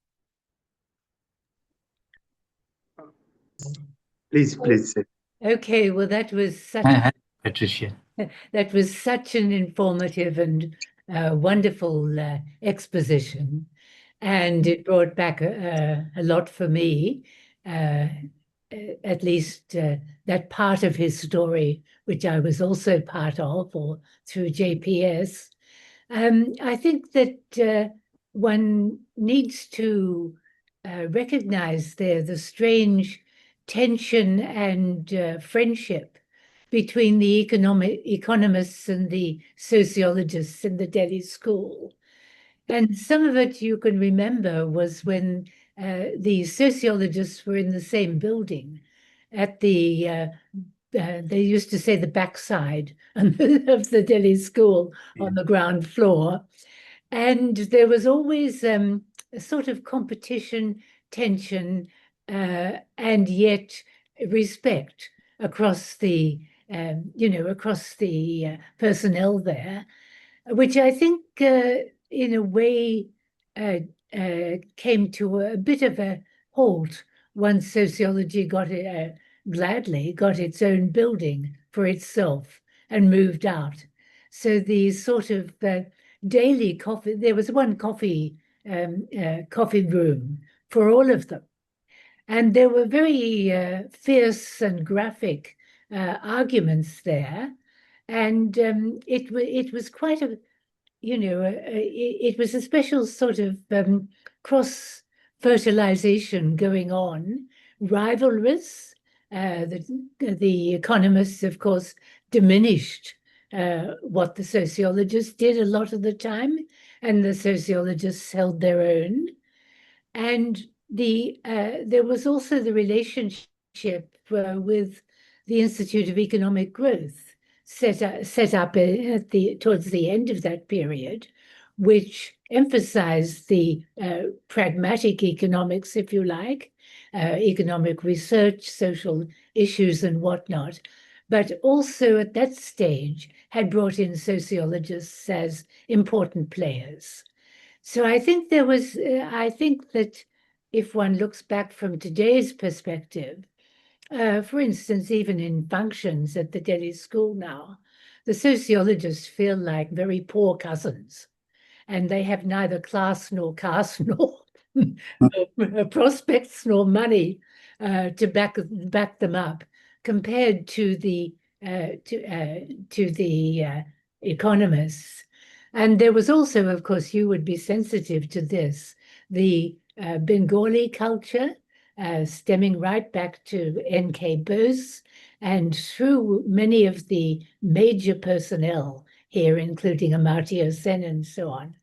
Please. Okay, well, that was such Patricia. that was such an informative and wonderful exposition, and it brought back a lot for me, at least that part of his story, which I was also part of, or through JPS. I think that one needs to recognize there the strange tension and friendship between the economists and the sociologists in the Delhi school. And some of it you can remember was when the sociologists were in the same building at the, they used to say the backside of the Delhi school on the ground floor. And there was always a sort of competition, tension, and yet respect across the, across the personnel there, which I think in a way came to a bit of a halt once sociology gladly got its own building for itself and moved out. So the sort of daily coffee, there was one coffee room for all of them. And there were very fierce and graphic arguments there. And it was quite a, it was a special sort of cross-fertilization going on, rivalries. The economists, of course, diminished what the sociologists did a lot of the time, and the sociologists held their own. And there was also the relationship with the Institute of Economic Growth set up towards the end of that period, which emphasized the pragmatic economics, if you like, economic research, social issues and whatnot, but also at that stage had brought in sociologists as important players. So I think I think that if one looks back from today's perspective, for instance, even in functions at the Delhi school now, the sociologists feel like very poor cousins, and they have neither class nor caste nor prospects nor money to back them up, compared to the economists. And there was also, of course, you would be sensitive to this, the Bengali culture, stemming right back to N.K. Bose, and through many of the major personnel here, including Amartya Sen and so on.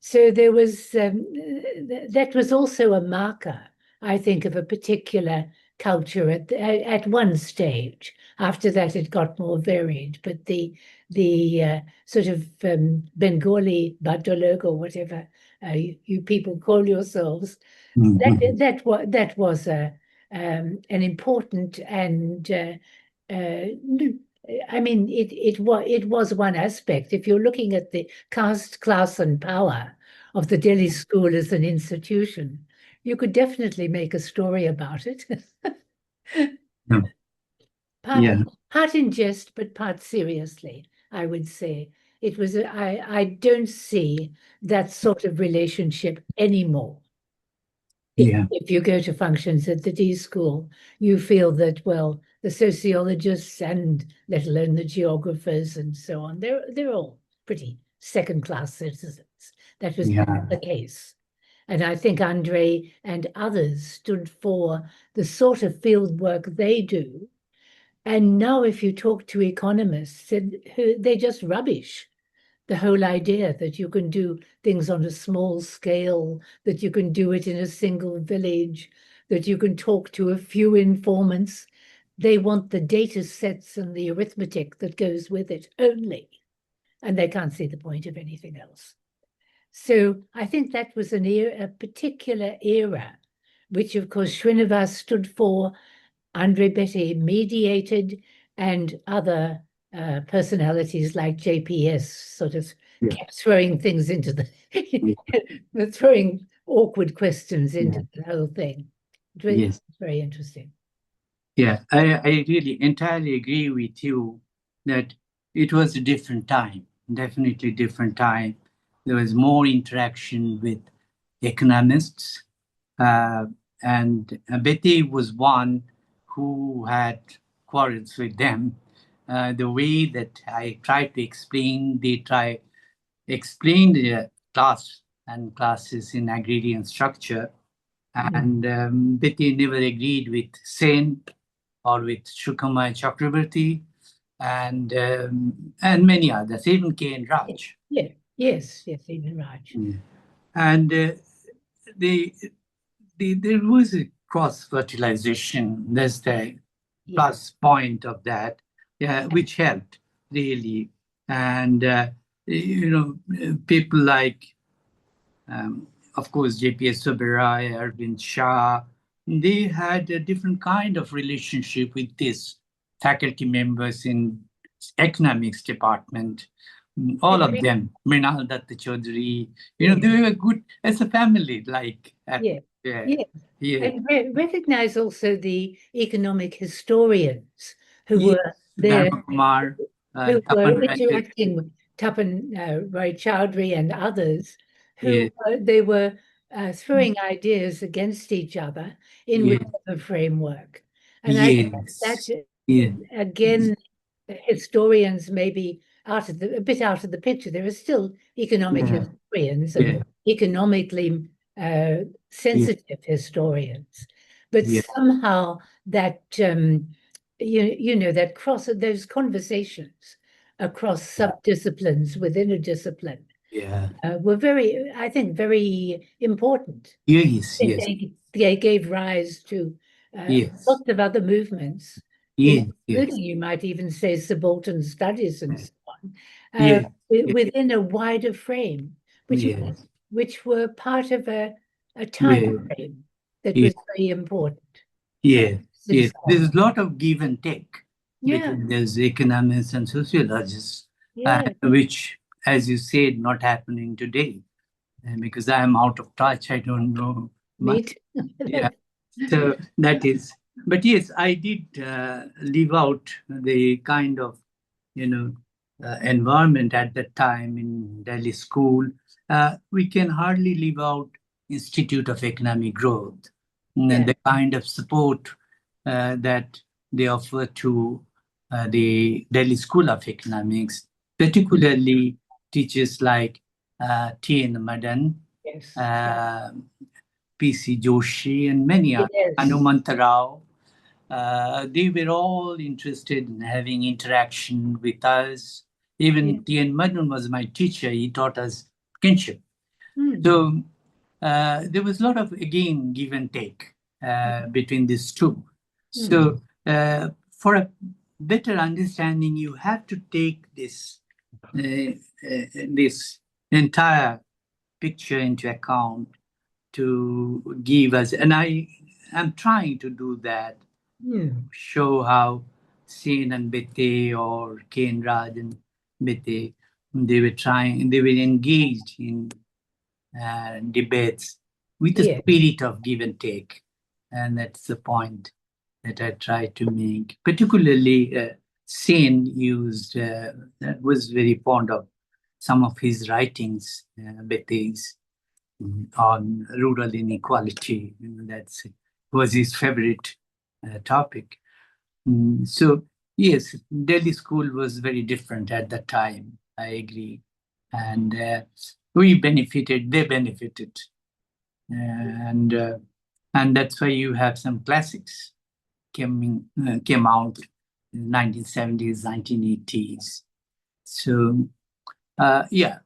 So there was, that was also a marker, I think, of a particular culture at one stage. After that, it got more varied, but the sort of Bengali Badalog or whatever you people call yourselves, that was an important and I mean, it was one aspect. If you're looking at the caste, class, and power of the Delhi school as an institution, you could definitely make a story about it. Part in jest, but part seriously, I would say. It was, I don't see that sort of relationship anymore. If you go to functions at the D school, you feel that, well, the sociologists and let alone the geographers and so on, they're all pretty second-class citizens. That was not the case. And I think André and others stood for the sort of field work they do. And now if you talk to economists, they're just rubbish. The whole idea that you can do things on a small scale, that you can do it in a single village, that you can talk to a few informants. They want the data sets and the arithmetic that goes with it only, and they can't see the point of anything else. So I think that was a particular era, which of course Srinivas stood for, André Béteille mediated, and other personalities like JPS sort of kept throwing things into the throwing awkward questions into the whole thing. It was very interesting. Yeah, I really entirely agree with you that it was a different time, definitely different time. There was more interaction with economists, and Betty was one who had quarrels with them. The way that I tried to explain, explain the class and classes in agrarian structure, and Betty never agreed with Sen or with Shukamai Chakrabarti and many others, even K. and Raj. Yes, even Raj. And there was a cross-fertilization. That's the plus point of that, which helped really. And, people like, of course, JPS Soberai, Arvind Shah, they had a different kind of relationship with these faculty members in economics department. All of them, Mrinal Datta Chaudhary, they were good as a family, like. And recognize also the economic historians who were there, who were interacting with Tapan Roy Chowdhury and others, who they were throwing ideas against each other in whichever framework. And I think that, again, historians may be a bit out of the picture. There are still economic historians and economically sensitive historians, but somehow that that those conversations across subdisciplines within a discipline were I think very important. They gave rise to lots of other movements, including you might even say subaltern studies and so on, within a wider frame, which were part of a time frame that was very important. There's a lot of give and take between those economists and sociologists, which, as you said, not happening today. And because I am out of touch, I don't know much. Yeah. So that is, but yes, I did leave out the kind of, environment at that time in Delhi school. We can hardly leave out Institute of Economic Growth, and the kind of support that they offer to the Delhi School of Economics, particularly teachers like T.N. Madan, P.C. Joshi, and many others, Hanumanta Rao. They were all interested in having interaction with us. Even T.N. Madan was my teacher. He taught us kinship. So there was a lot of, again, give and take between these two. So for a better understanding, you have to take this entire picture into account to give us, and I am trying to do that, show how Sen and Beteille or Ken Raj and Beteille, they were engaged in debates with the spirit of give and take. And that's the point that I try to make. Particularly, Sen was very fond of some of his writings, Beteille's, on rural inequality. That was his favorite topic. So, yes, Delhi school was very different at that time. I agree. And we benefited, they benefited. And that's why you have some classics came out in the 1970s, 1980s. So,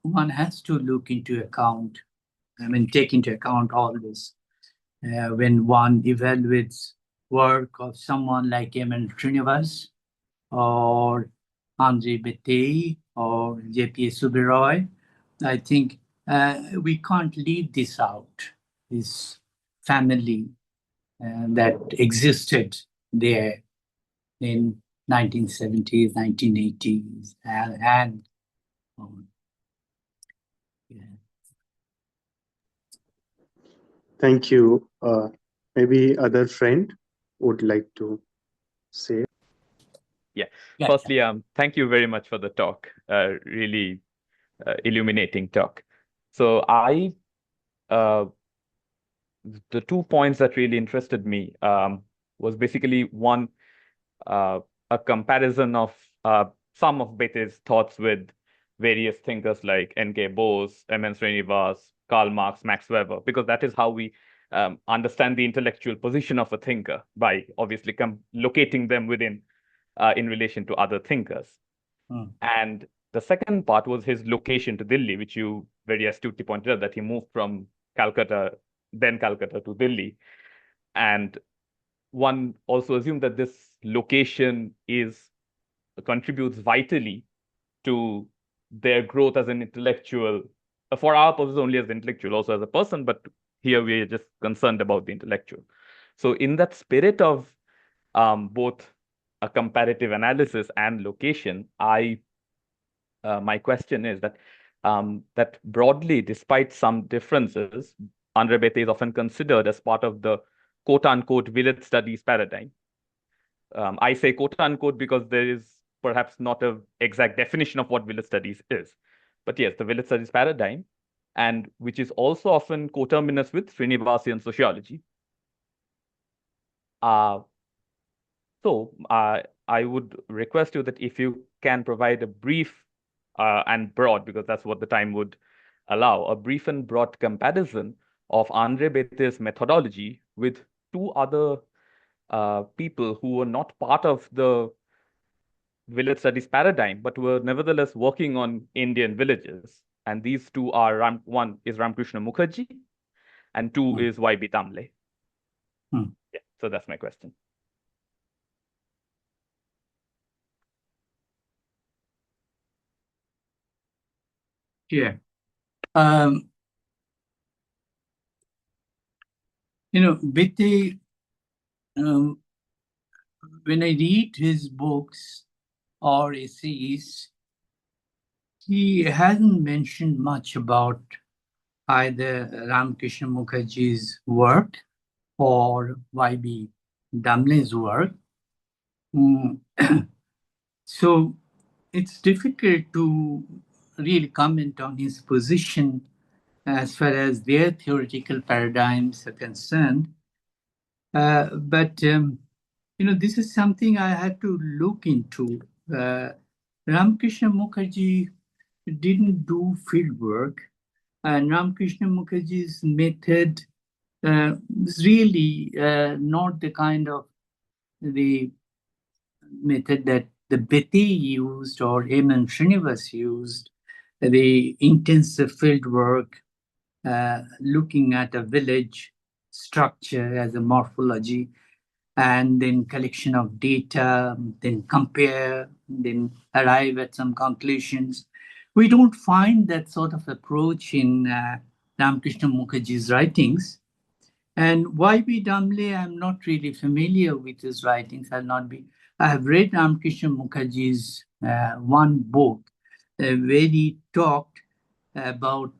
one has to look into account, take into account all this when one evaluates work of someone like M.N. Srinivas or André Béteille or J.P. Subiroy. I think we can't leave this out, this family that existed there in 1970s, 1980s, and Thank you. Maybe other friend would like to say. Firstly, thank you very much for the talk. Really illuminating talk. So the 2 points that really interested me was basically one, a comparison of some of Beteille's thoughts with various thinkers like N.K. Bose, M.N. Srinivas, Karl Marx, Max Weber, because that is how we understand the intellectual position of a thinker, by obviously locating them within in relation to other thinkers. And the second part was his location to Delhi, which you very astutely pointed out, that he moved from Calcutta to Delhi. And one also assumed that this location contributes vitally to their growth as an intellectual, for our purposes only as an intellectual, also as a person, but here we are just concerned about the intellectual. So in that spirit of both a comparative analysis and location, my question is that that broadly, despite some differences, André Béteille is often considered as part of the quote-unquote village studies paradigm. I say quote-unquote because there is perhaps not an exact definition of what village studies is. But yes, the village studies paradigm, and which is also often coterminous with Srinivasian sociology. So I would request you that if you can provide a brief and broad, because that's what the time would allow, a brief and broad comparison of André Béteille's methodology with two other people who were not part of the village studies paradigm, but were nevertheless working on Indian villages. And these two are, one is Ramkrishna Mukherjee, and two is Y.B. Tamle. Yeah, so that's my question. Yeah. Béteille when I read his books or essays, he hasn't mentioned much about either Ramakrishna Mukherjee's work or Y.B. Damle's work. So it's difficult to really comment on his position as far as their theoretical paradigms are concerned. But this is something I had to look into. Ramakrishna Mukherjee didn't do field work, and Ramakrishna Mukherjee's method is really not the kind of the method that the Beteille used or M. Srinivas used, the intensive field work, looking at a village structure as a morphology, and then collection of data, then compare, then arrive at some conclusions. We don't find that sort of approach in Ramakrishna Mukherjee's writings. And Y.B. Damle, I'm not really familiar with his writings. I have read Ramakrishna Mukherjee's one book where he talked about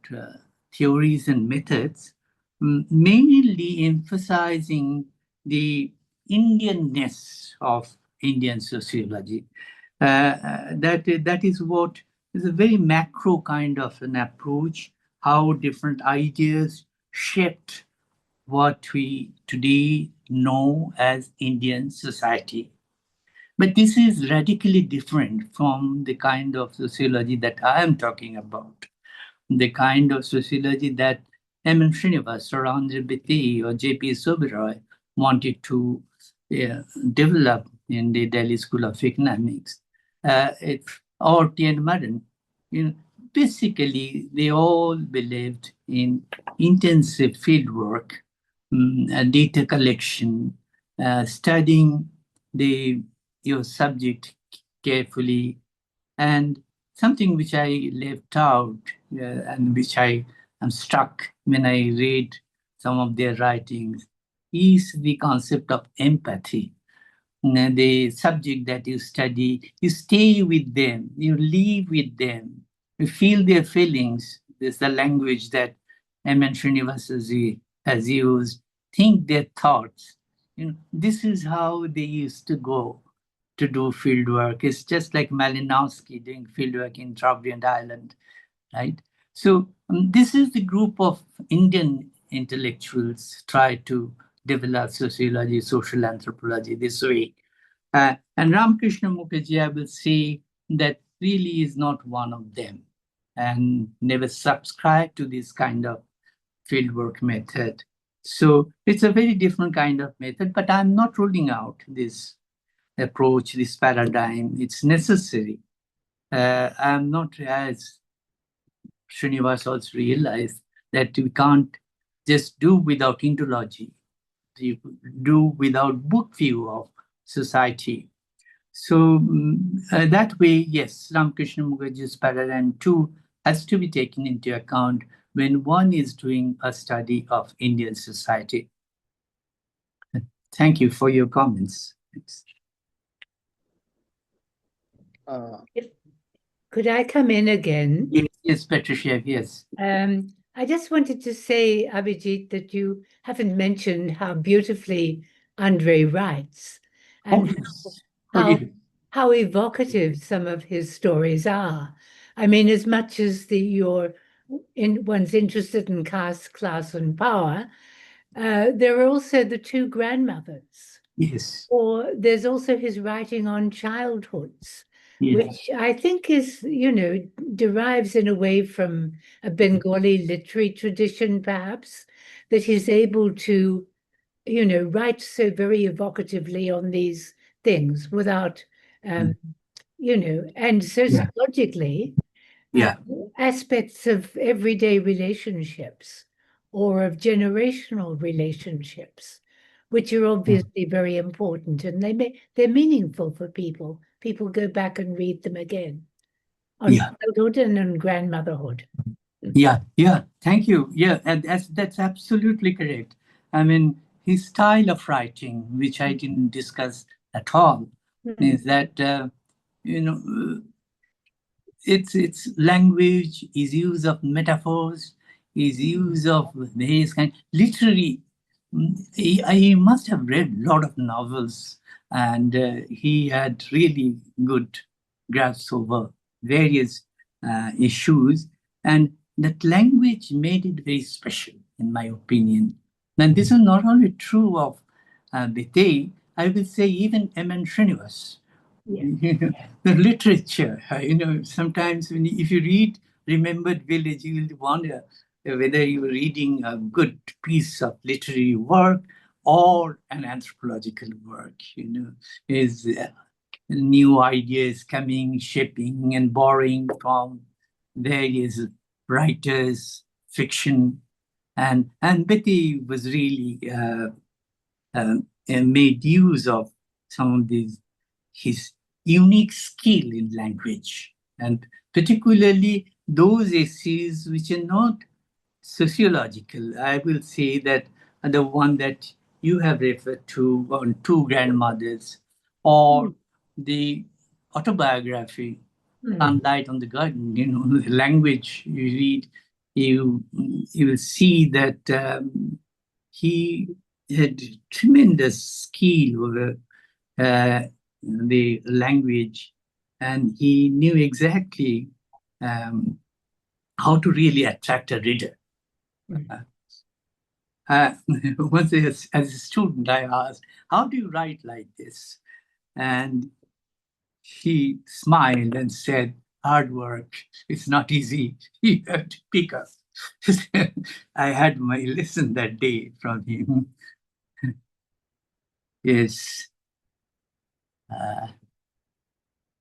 theories and methods, mainly emphasizing the Indianness of Indian sociology. That is what is a very macro kind of an approach, how different ideas shaped what we today know as Indian society. But this is radically different from the kind of sociology that I am talking about, the kind of sociology that M. Srinivas or André Béteille or J.P. Soberoy wanted to develop in the Delhi School of Economics, or T.N. Madan. Basically, they all believed in intensive field work, data collection, studying your subject carefully, and something which I left out and which I am struck when I read some of their writings is the concept of empathy. The subject that you study, you stay with them, you live with them, you feel their feelings. This is the language that M. N. Srinivas has used. Think their thoughts. This is how they used to go to do field work. It's just like Malinowski doing field work in Trobriand Island, right? So this is the group of Indian intellectuals try to develop sociology, social anthropology this way. And Ramakrishna Mukherjee, I will say that really is not one of them and never subscribed to this kind of fieldwork method. So it's a very different kind of method, but I'm not ruling out this approach, this paradigm. It's necessary. I'm not, as Srinivas also realized, that we can't just do without ontology, you do without book view of society. So that way, yes, Ramakrishna Mukherjee's paradigm too has to be taken into account when one is doing a study of Indian society. Thank you for your comments. Could I come in again? Yes, Patricia, yes. I just wanted to say, Abhijit, that you haven't mentioned how beautifully André writes and how evocative some of his stories are. I mean, as much as one's interested in caste, class, and power, there are also the two grandmothers. Yes. Or there's also his writing on childhoods, yes. which I think is, derives in a way from a Bengali literary tradition, perhaps, that he's able to, write so very evocatively on these things without, and sociologically, aspects of everyday relationships or of generational relationships, which are obviously very important, and they're meaningful for people. People go back and read them again on childhood and on grandmotherhood. Yeah, thank you. Yeah, and that's absolutely correct. I mean, his style of writing, which I didn't discuss at all, is that, you know, it's language, is use of metaphors, is use of various kind. Literary, he must have read a lot of novels, and he had really good grasp over various issues, and that language made it very special, in my opinion. And this is not only true of Beteille, I will say even M.N. Srinivas. The literature, sometimes if you read Remembered Village, you will wonder whether you are reading a good piece of literary work or an anthropological work. Is new ideas coming, shaping, and borrowing from various writers, fiction, and Betty was really made use of some of his unique skill in language, and particularly those essays which are not sociological. I will say that the one that you have referred to on Two Grandmothers, or the autobiography, Sunlight on the Garden, the language you read, you will see that he had tremendous skill over the language, and he knew exactly how to really attract a reader. Once as a student, I asked, "How do you write like this?" And he smiled and said, "Hard work. It's not easy. You have to pick up." I had my lesson that day from him. Yes.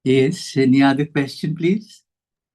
Yes, any other question, please?